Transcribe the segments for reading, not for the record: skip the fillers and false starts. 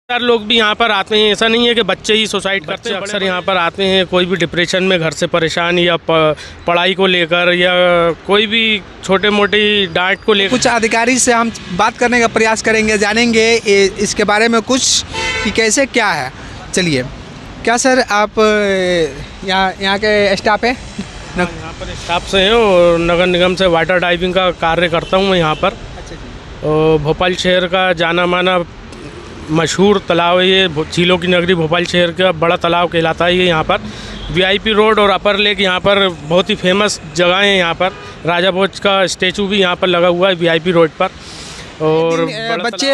यार लोग भी यहाँ पर आते हैं, ऐसा नहीं है कि बच्चे ही सुसाइड करते हैं। अक्सर यहाँ पर आते हैं कोई भी डिप्रेशन में घर से परेशान या पढ़ाई को लेकर या कोई भी छोटे मोटी डांट को लेकर। कुछ अधिकारी से हम बात करने का प्रयास करेंगे, जानेंगे इसके बारे में कुछ कि कैसे क्या है। चलिए, क्या सर आप यहाँ के स्टाफ है? यहाँ पर स्टाफ से हैं और नगर निगम से वाटर डाइविंग का कार्य करता हूँ मैं यहाँ पर। और भोपाल शहर का जाना माना मशहूर तालाब है ये, झीलों की नगरी भोपाल शहर का बड़ा तालाब कहलाता है ये। यहाँ पर वीआईपी रोड और अपर लेक यहाँ पर बहुत ही फेमस जगह है। यहाँ पर राजा भोज का स्टैचू भी यहाँ पर लगा हुआ है वीआईपी रोड पर। और बच्चे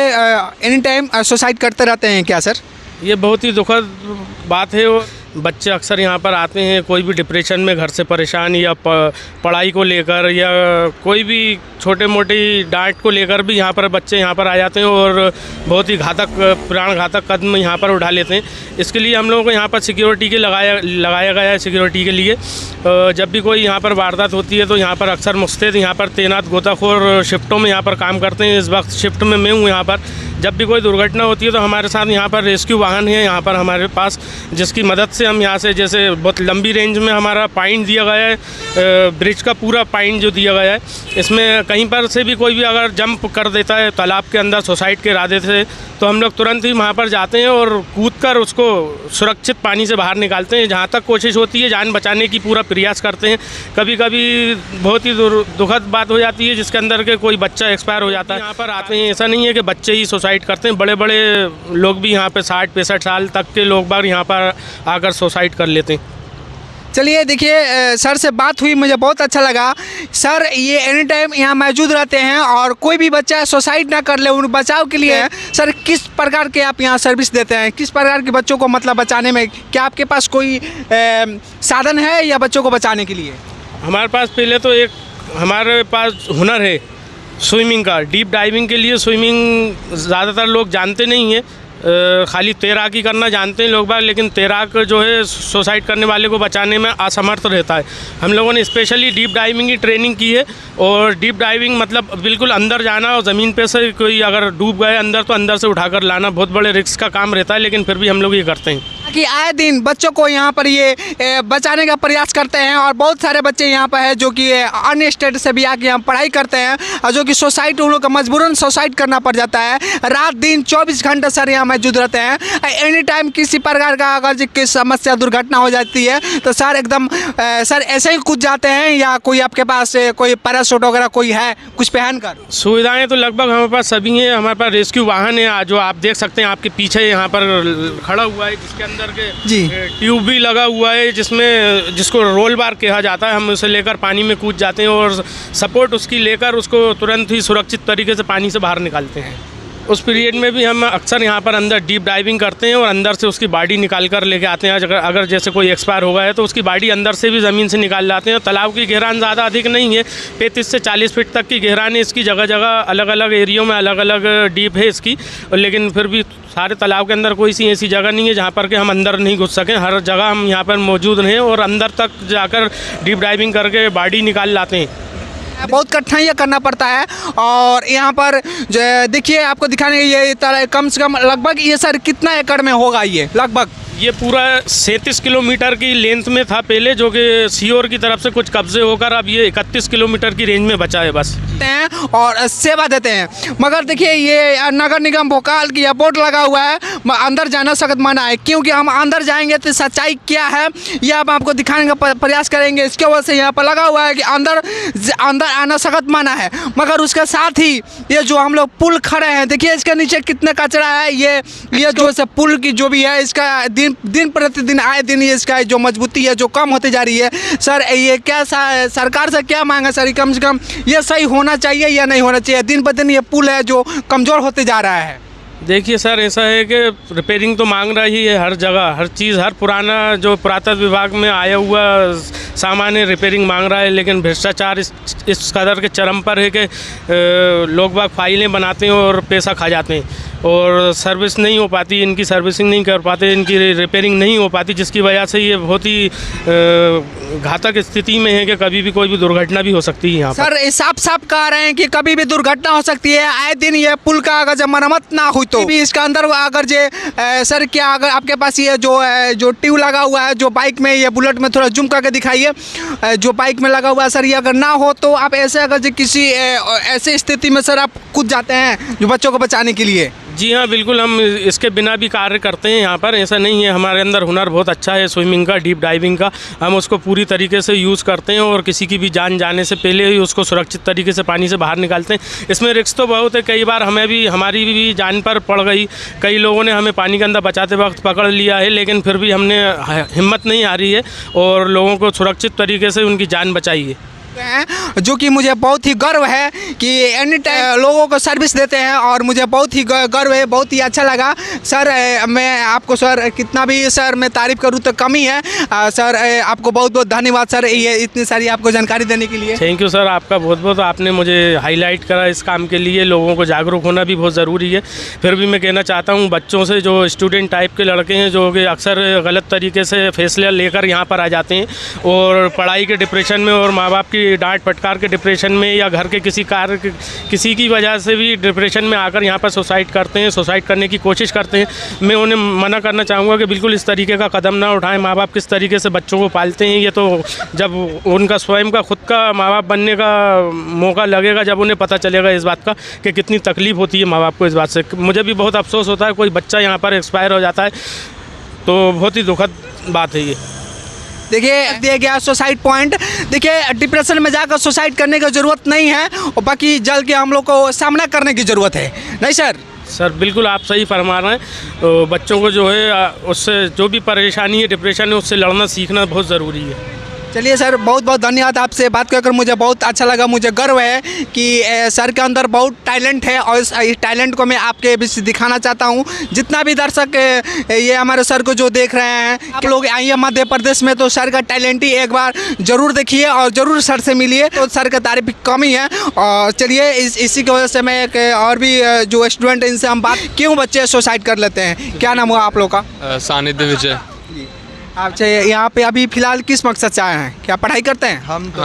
एनी टाइम सुसाइड करते रहते हैं क्या सर? ये बहुत ही दुखद बात है। बच्चे अक्सर यहाँ पर आते हैं कोई भी डिप्रेशन में घर से परेशान या पढ़ाई को लेकर या कोई भी छोटे मोटी डांट को लेकर भी यहाँ पर बच्चे यहाँ पर आ जाते हैं और बहुत ही प्राण घातक कदम यहाँ पर उठा लेते हैं। इसके लिए हम लोगों को यहाँ पर सिक्योरिटी के लगाया गया है। सिक्योरिटी के लिए जब भी कोई यहाँ पर वारदात होती है तो यहाँ पर अक्सर मुस्तैद यहाँ पर तैनात गोताखोर शिफ्टों में यहाँ पर काम करते हैं। इस वक्त शिफ्ट में मैं हूँ यहाँ पर। जब भी कोई दुर्घटना होती है तो हमारे साथ यहाँ पर रेस्क्यू वाहन है यहाँ पर हमारे पास, जिसकी मदद से हम यहाँ से, जैसे बहुत लंबी रेंज में हमारा पॉइंट दिया गया है, ब्रिज का पूरा पॉइंट जो दिया गया है, इसमें कहीं पर से भी कोई भी अगर जंप कर देता है तालाब के अंदर सुसाइड के इरादे से, तो हम लोग तुरंत ही वहाँ पर जाते हैं और कूदकर उसको सुरक्षित पानी से बाहर निकालते हैं। जहाँ तक कोशिश होती है जान बचाने की पूरा प्रयास करते हैं। कभी कभी बहुत ही दुखद बात हो जाती है जिसके अंदर के कोई बच्चा एक्सपायर हो जाता है। यहाँ पर आते हैं, ऐसा नहीं है कि बच्चे ही सुसाइड करते हैं, बड़े बड़े लोग भी यहाँ पे 60-65 साल तक के लोग बाग यहाँ पर आकर सुसाइड कर लेते हैं। चलिए देखिए, सर से बात हुई, मुझे बहुत अच्छा लगा। सर ये एनी टाइम यहाँ मौजूद रहते हैं और कोई भी बच्चा सुसाइड ना कर ले, उन बचाव के लिए सर किस प्रकार के आप यहाँ सर्विस देते हैं? किस प्रकार के बच्चों को मतलब बचाने में, क्या आपके पास कोई साधन है या बच्चों को बचाने के लिए? हमारे पास पहले तो हमारे पास हुनर है स्विमिंग का। डीप डाइविंग के लिए स्विमिंग ज़्यादातर लोग जानते नहीं हैं, खाली तैराकी करना जानते हैं लोग बाग, लेकिन तैराक जो है सुसाइड करने वाले को बचाने में असमर्थ रहता है। हम लोगों ने स्पेशली डीप डाइविंग की ट्रेनिंग की है। और डीप डाइविंग मतलब बिल्कुल अंदर जाना और ज़मीन पे से कोई अगर डूब गए अंदर तो अंदर से उठाकर लाना, बहुत बड़े रिस्क का काम रहता है, लेकिन फिर भी हम लोग ये करते हैं कि आए दिन बच्चों को यहाँ पर ये बचाने का प्रयास करते हैं। और बहुत सारे बच्चे यहाँ पर है जो कि अन्य स्टेट से भी आके यहाँ पढ़ाई करते हैं और जो कि सुसाइड, उन लोग का मजबूरन सुसाइड करना पड़ जाता है। रात दिन 24 घंटे सर यहाँ मौजूद रहते हैं। एनी टाइम किसी प्रकार का अगर किसी समस्या दुर्घटना हो जाती है तो सर एकदम सर ऐसे ही कूद जाते हैं, या कोई आपके पास कोई पैराशूट वगैरह कोई है कुछ पहन कर? सुविधाएँ तो लगभग हमारे पास सभी हैं। हमारे पास रेस्क्यू वाहन है जो आप देख सकते हैं, आपके पीछे यहाँ पर खड़ा हुआ है, जिसके अंदर के ट्यूब भी लगा हुआ है, जिसको रोल बार कहा जाता है। हम उसे लेकर पानी में कूद जाते हैं और सपोर्ट उसकी लेकर उसको तुरंत ही सुरक्षित तरीके से पानी से बाहर निकालते हैं। उस पीरियड में भी हम अक्सर यहाँ पर अंदर डीप डाइविंग करते हैं और अंदर से उसकी बॉडी निकाल कर लेके आते हैं। अगर जैसे कोई एक्सपायर हो गया है तो उसकी बॉडी अंदर से भी ज़मीन से निकाल लाते हैं। तालाब की गहराई ज़्यादा अधिक नहीं है, 35 से 40 फीट तक की गहराई है इसकी। जगह जगह अलग अलग एरियो में अलग अलग डीप है इसकी, लेकिन फिर भी सारे तालाब के अंदर कोई सी ऐसी जगह नहीं है जहाँ पर कि हम अंदर नहीं घुस सकें। हर जगह हम यहाँ पर मौजूद हैं और अंदर तक जाकर डीप डाइविंग करके बॉडी निकाल लाते हैं। बहुत कठिनाइयाँ करना पड़ता है। और यहाँ पर देखिए, आपको दिखाने ये कम से कम लगभग ये सर कितना एकड़ में होगा ये? लगभग ये पूरा 37 किलोमीटर की लेंथ में था पहले, जो कि सीओर की तरफ से कुछ कब्जे होकर अब ये 31 किलोमीटर की रेंज में बचा है बस। और सेवा देते हैं। मगर देखिए, ये नगर निगम भोपाल की बोर्ड लगा हुआ है, अंदर जाना सख्त मना है। क्योंकि हम अंदर जाएंगे तो सच्चाई क्या है यह हम आपको दिखाने का प्रयास करेंगे। इसके वजह से यहाँ पर लगा हुआ है कि अंदर आना सख्त मना है। मगर उसके साथ ही ये जो हम लोग पुल खड़े हैं, देखिए इसके नीचे कितना कचरा है। ये जो से पुल की जो भी है, इसका दिन प्रतिदिन आए दिन इसका जो मजबूती है जो कम होती जा रही है। सर ये क्या सरकार से क्या मांगा सर, कम से कम ये सही होना चाहिए या नहीं होना चाहिए? दिन ब दिन ये पुल है जो कमज़ोर होते जा रहा है। देखिए सर, ऐसा है कि रिपेयरिंग तो मांग रही है हर जगह, हर चीज़, हर पुराना जो पुरातत्व विभाग में आया हुआ सामान है रिपेयरिंग मांग रहा है, लेकिन भ्रष्टाचार इस कदर के चरम पर है कि लोग बाग फाइलें बनाते हैं और पैसा खा जाते हैं। और सर्विस नहीं हो पाती, इनकी सर्विसिंग नहीं कर पाते, इनकी रिपेयरिंग नहीं हो पाती, जिसकी वजह से ये बहुत ही घातक स्थिति में है कि कभी भी कोई भी दुर्घटना भी हो सकती है यहाँ पर। सर ये साफ साफ कह रहे हैं कि कभी भी दुर्घटना हो सकती है। आए दिन ये पुल का अगर जब मरम्मत ना हुई तो भी इसका अंदर अगर जे सर क्या अगर आपके पास ये जो ट्यूब लगा हुआ है जो बाइक में, ये बुलेट में थोड़ा जूम करके दिखाइए, जो बाइक में लगा हुआ है सर, ये अगर ना हो तो आप ऐसे अगर जो किसी ऐसे स्थिति में सर आप कूद जाते हैं जो बच्चों को बचाने के लिए? जी हाँ, बिल्कुल, हम इसके बिना भी कार्य करते हैं यहाँ पर। ऐसा नहीं है, हमारे अंदर हुनर बहुत अच्छा है स्विमिंग का, डीप डाइविंग का। हम उसको पूरी तरीके से यूज़ करते हैं और किसी की भी जान जाने से पहले ही उसको सुरक्षित तरीके से पानी से बाहर निकालते हैं। इसमें रिस्क तो बहुत है, कई बार हमारी भी जान पर पड़ गई। कई लोगों ने हमें पानी के अंदर बचाते वक्त पकड़ लिया है, लेकिन फिर भी हमने हिम्मत नहीं हारी है और लोगों को सुरक्षित तरीके से उनकी जान बचाई है। जो कि मुझे बहुत ही गर्व है कि एनी टाइम लोगों को सर्विस देते हैं और मुझे बहुत ही गर्व है, बहुत ही अच्छा लगा। सर मैं आपको सर कितना भी सर मैं तारीफ़ करूँ तो कम ही है। सर आपको बहुत बहुत धन्यवाद सर, ये इतनी सारी आपको जानकारी देने के लिए। थैंक यू सर, आपका बहुत बहुत, आपने मुझे हाईलाइट करा इस काम के लिए। लोगों को जागरूक होना भी बहुत ज़रूरी है। फिर भी मैं कहना चाहता हूँ बच्चों से, जो स्टूडेंट टाइप के लड़के हैं जो कि अक्सर गलत तरीके से फैसले लेकर यहाँ पर आ जाते हैं और पढ़ाई के डिप्रेशन में और माँ बाप की डांट फटकार के डिप्रेशन में या घर के किसी की वजह से भी डिप्रेशन में आकर यहाँ पर सुसाइड करते हैं, सुसाइड करने की कोशिश करते हैं। मैं उन्हें मना करना चाहूँगा कि बिल्कुल इस तरीके का कदम ना उठाएं। माँ बाप किस तरीके से बच्चों को पालते हैं, ये तो जब उनका स्वयं का खुद का माँ बाप बनने का मौका लगेगा, जब उन्हें पता चलेगा इस बात का कि कितनी तकलीफ़ होती है माँ बाप को। इस बात से मुझे भी बहुत अफसोस होता है, कोई बच्चा यहाँ पर एक्सपायर हो जाता है तो बहुत ही दुखद बात है ये। देखिए दिया गया सुसाइड पॉइंट। देखिए डिप्रेशन में जाकर सुसाइड करने की ज़रूरत नहीं है और बाकी जल के हम लोग को सामना करने की ज़रूरत है, नहीं सर? सर बिल्कुल आप सही फरमा रहे हैं। तो बच्चों को जो है उससे जो भी परेशानी है, डिप्रेशन है, उससे लड़ना सीखना बहुत ज़रूरी है। चलिए सर, बहुत बहुत धन्यवाद। आपसे बात कर मुझे बहुत अच्छा लगा। मुझे गर्व है कि सर के अंदर बहुत टैलेंट है और इस टैलेंट को मैं आपके बीच दिखाना चाहता हूँ। जितना भी दर्शक ये हमारे सर को जो देख रहे हैं, आप लोग आइए मध्य प्रदेश में तो सर का टैलेंट ही एक बार ज़रूर देखिए और ज़रूर सर से मिलिए, तो सर का तारीफ कम ही है। और चलिए इसी की वजह से मैं और भी जो स्टूडेंट हैं इनसे हम बात, क्यों बच्चे सुसाइड कर लेते हैं? क्या नाम हुआ आप लोग का? सानिध्य विजय। आप यहाँ पे अभी फ़िलहाल किस मकसद से आए हैं? क्या पढ़ाई करते हैं? हम तो